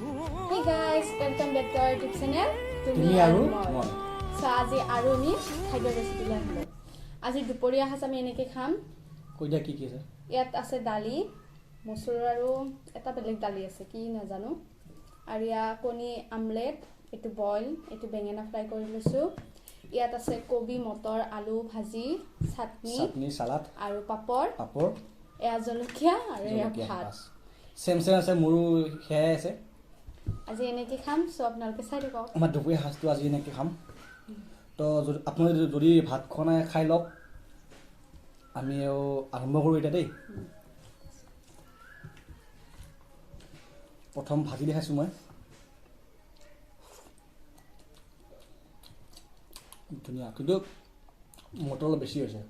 Hey guys, welcome back to our YouTube channel. তুমি আৰু মই So আজি আৰু আমি খাদ্য ৰেচিপি লৈ আহিলো। আজি দুপৰীয়া সাজ আমি এনেকৈ খাম। কইটা কি আছে ইয়াত আছে দালি, মচুৰ আৰু এটা বেলেগ দালি আছে কি নাজানো। আৰু ইয়া কণী আমলেট, এটো বইল, এটো বেঙেনা ফ্ৰাই কৰি লৈছো। ইয়াত আছে কবি, মটৰ, আলু ভাজি, চাটনি, সালাড আৰু পাপৰ, এয়া জলকীয়া আৰু এয়া ভাত। সেম আছে মোৰো হেয়াই আছে। আজি এনেকৈ খাম, সো আপোনালোকে চাই থাকক। আমাৰ দুপৰীয়া সাজটো আজি এনেকৈ খাম। তো আপোনালোকে যদি ভাত খোৱা নাই খাই লওক, আমি আৰম্ভ কৰোঁ এতিয়া দেই। প্ৰথম ভাজি দেখাইছোঁ মই। ধুনীয়া, কিন্তু মটৰ অলপ বেছি হৈছে।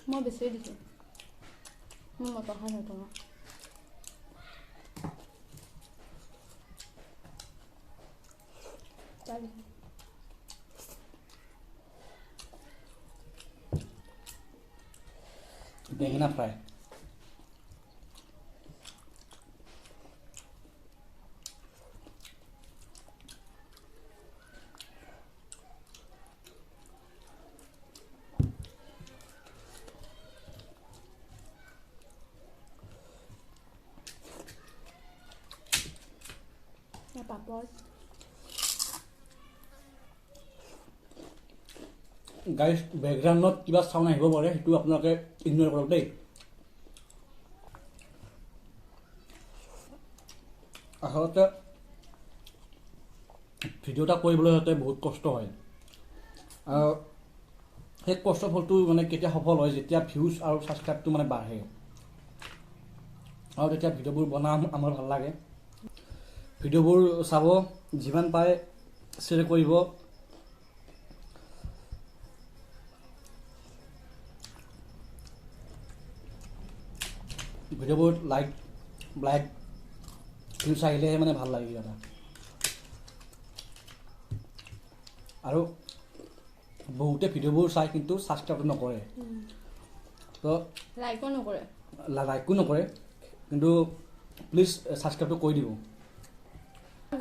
মই বেছিয়ে দিছোঁ, মই মটৰ খাই ভাল পাওঁ। বেঙেনা ফ্ৰাই, পাপৰ। গাইজ বেকগ্ৰাউণ্ডত কিবা চাউণ্ড আহিব পাৰে, সেইটো আপোনালোকে ইগন'ৰ কৰক দেই। আচলতে ভিডিঅ' এটা কৰিবলৈ যাতে বহুত কষ্ট হয়, আৰু সেই কষ্টৰ ফলটো মানে কেতিয়া সফল হয়, যেতিয়া ভিউজ আৰু ছাবস্ক্ৰাইবটো মানে বাঢ়ে, আৰু তেতিয়া ভিডিঅ'বোৰ বনাম আমাৰ ভাল লাগে। ভিডিঅ'বোৰ চাব, যিমান পাৰে শ্বেয়াৰ কৰিব। ভিডিঅ'বোৰ লাইক ভিউজ আহিলেহে মানে ভাল লাগে কিবা। আৰু বহুতে ভিডিঅ'বোৰ চাই কিন্তু ছাবস্ক্ৰাইবটো নকৰে, তো লাইকো নকৰে, কিন্তু প্লিজ ছাবস্ক্ৰাইবটো কৰি দিব।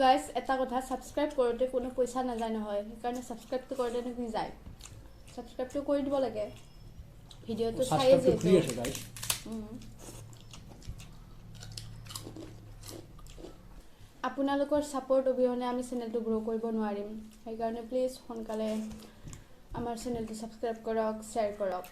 গাইজ এটা কথা, ছাবস্ক্ৰাইব কৰোঁতে কোনো পইচা নাযায় নহয়, সেইকাৰণে ছাবস্ক্ৰাইবটো কৰোঁতে কি যায়, ছাবস্ক্ৰাইবটো কৰি দিব লাগে। ভিডিঅ'টো চাই ফ্ৰী আছে গাইজ। আপোনালোকৰ ছাপোৰ্ট অবিহনে আমি চেনেলটো গ্ৰ' কৰিব নোৱাৰিম, সেইকাৰণে প্লিজ সোনকালে আমাৰ চেনেলটো ছাবস্ক্ৰাইব কৰক, শ্বেয়াৰ কৰক।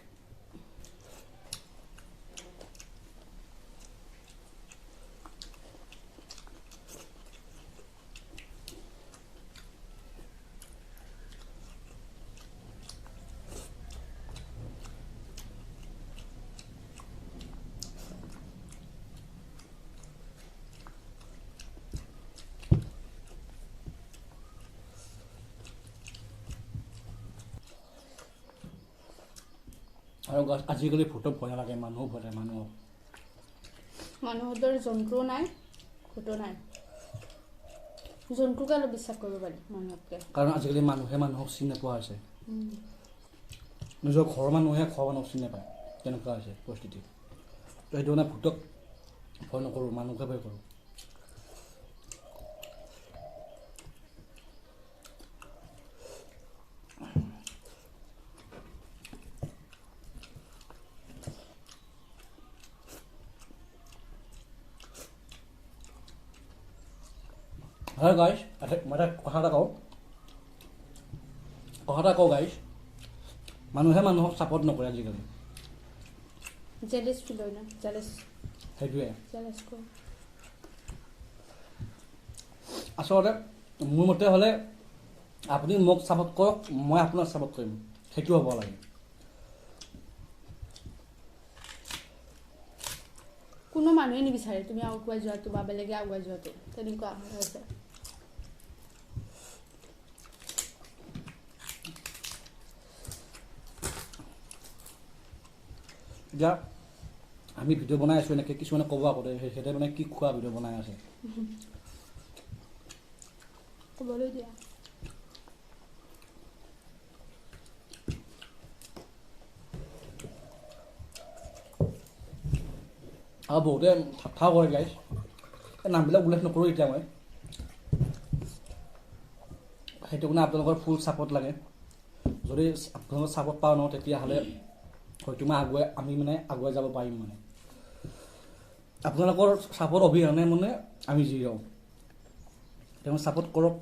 আৰু আজিকালি ভূতক ভয় নালাগে, মানুহক ভয় লাগে। মানুহৰ জন্তুও নাই, ভূতো নাই। জন্তুকে অলপ বিশ্বাস কৰিব পাৰি মানুহতকৈ, কাৰণ আজিকালি মানুহে মানুহক চিনি নোপোৱা হৈছে। নিজৰ ঘৰৰ মানুহে ঘৰৰ মানুহক চিনি নাপায়, তেনেকুৱা হৈছে পৰিস্থিতি। তো সেইটো মানে ভূতক ভয় নকৰোঁ, মানুহকে ভয় কৰোঁ। হয় গাইজ, মই এটা কথা এটা কওঁ গাইজ, মানুহে মানুহক ছাপোৰ্ট নকৰে আজিকালি। জেলেছ ফিল হয় না, সেইটোৱে কয়। আচলতে মোৰ মতে হ'লে আপুনি মোক ছাপোৰ্ট কৰক, মই আপোনাক ছাপোৰ্ট কৰিম, সেইটো হ'ব লাগে। কোনো মানুহে নিবিচাৰে তুমি আগুৱাই যোৱাটো বা বেলেগে আগুৱাই যোৱাটো, তেনেকুৱা হৈছে। এতিয়া আমি ভিডিঅ' বনাই আছোঁ, এনেকৈ কিছুমানে ক'ব আগতে সিহঁতে মানে কি খোৱা ভিডিঅ' বনাই আছে। ক'বলৈ দিয়া। আৰু বহুতে ঠাট্টাও কৰে গাইজ, এই নামবিলাক উল্লেখ নকৰোঁ এতিয়া মই। সেইটো কাৰণে আপোনালোকৰ ফুল ছাপোৰ্ট লাগে যদি আপোনালোকৰ ছাপোৰ্ট পাওঁ ন তেতিয়াহ'লে হয়তো আমি মানে আগুৱাই যাব পাৰিম মানে আপোনালোকৰ ছাপোৰ্ট অবিহনে মানে আমি জিৰ' তেওঁ ছাপোৰ্ট কৰক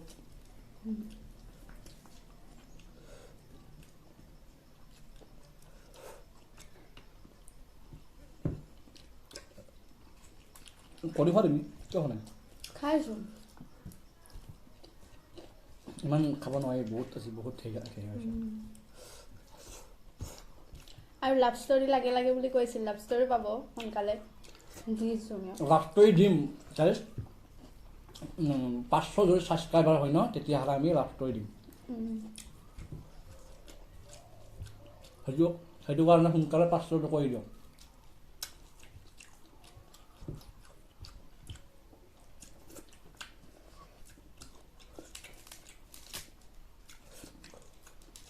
কৰি খোৱা তুমি কিয় খোৱা নাই খাইছোঁ ইমান খাব নোৱাৰি বহুত আছে বহুত ঠিক আছে আৰু লাভ ষ্টৰী লাগে লাগে বুলি কৈছিল লাভ ষ্টৰী পাব সোনকালে দিছোঁ লাভ ষ্টৰী দিম চাই 500 যদি ছাবস্ক্ৰাইবাৰ হয় ন তেতিয়াহ'লে আমি লাভ ষ্টৰী দিম সেইটো কাৰণে সোনকালে 500টো কৰি দিয়ক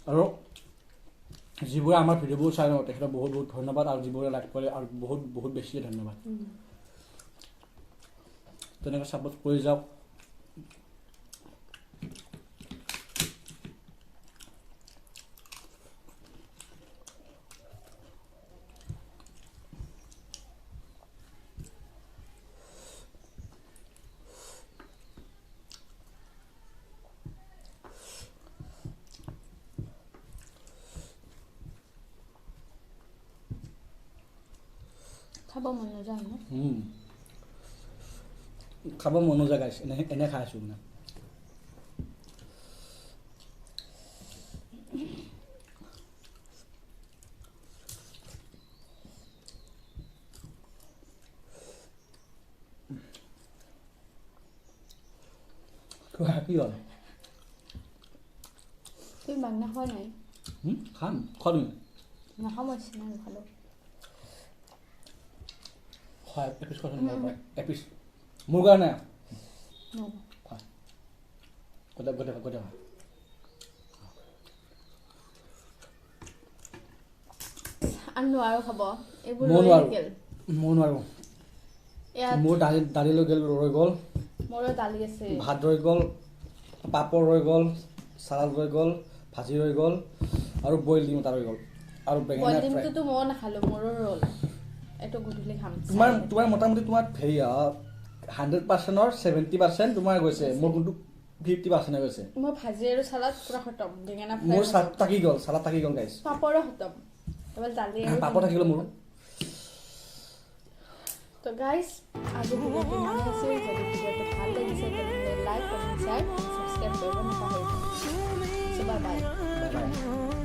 আৰু যিবোৰে আমাৰ ভিডিঅ'বোৰ চাই ন তেখেতক বহুত বহুত ধন্যবাদ আৰু যিবোৰে লাইক কৰে আৰু বহুত বহুত বেছিয়ে ধন্যবাদ তেনেকৈ ছাপোৰ্ট কৰি যাওক খাব মন নাযায় ন খাব মন নাযায় গাইছ এনে খাই আছোঁ মানে কি হ'ল তুমি বাংলা খোৱা নাই খাম খোৱা তুমি নাখাওঁ মই চিনা নাখালোঁ খোৱা এপিচ খোৱাচোন এপিচ মোৰ কাৰণে খোৱা গোটেই খোৱা আৰু নোৱাৰো খাব এইবোৰ মই ৰৈ নোৱাৰোঁ থাকিল মই নোৱাৰোঁ ইয়াত মোৰ দালি লৈ ৰৈ গ'ল মোৰো দালি আছে ভাত ৰৈ গ'ল পাপৰ ৰৈ গ'ল চালাড ৰৈ গ'ল ভাজি ৰৈ গ'ল আৰু বইল ডিম এটা ৰৈ গ'ল আৰু বইল বেঙেনা ফ্ৰাই ডিমটোতো ময়ো নাখালোঁ মোৰো ৰ'ল এইটো গধূলি খাম তোমাৰ মোটামুটি তোমাৰ হেৰি 100%ৰ 70% তোমাৰ গৈছে মোৰ কিন্তু 50% গৈছে মই ভাজি আৰু চালাড পুৰা খতম বেঙেনা মোৰ ফ্ৰাই চালাড থাকি গ'ল গাইছ পাপৰো খতম এবাৰ দালি আৰু পাপৰ থাকি গ'ল মোৰ তো গাইজ আজি ভিডিঅ'টো ইমানেই আছিল যদি ভিডিঅ'টো ভাল লাগিছে তেনেহ'লে লাইক কমেণ্ট শ্বেয়াৰ ছাবস্ক্ৰাইব কৰিব নাপাহৰিব বাই বাই বাই বাই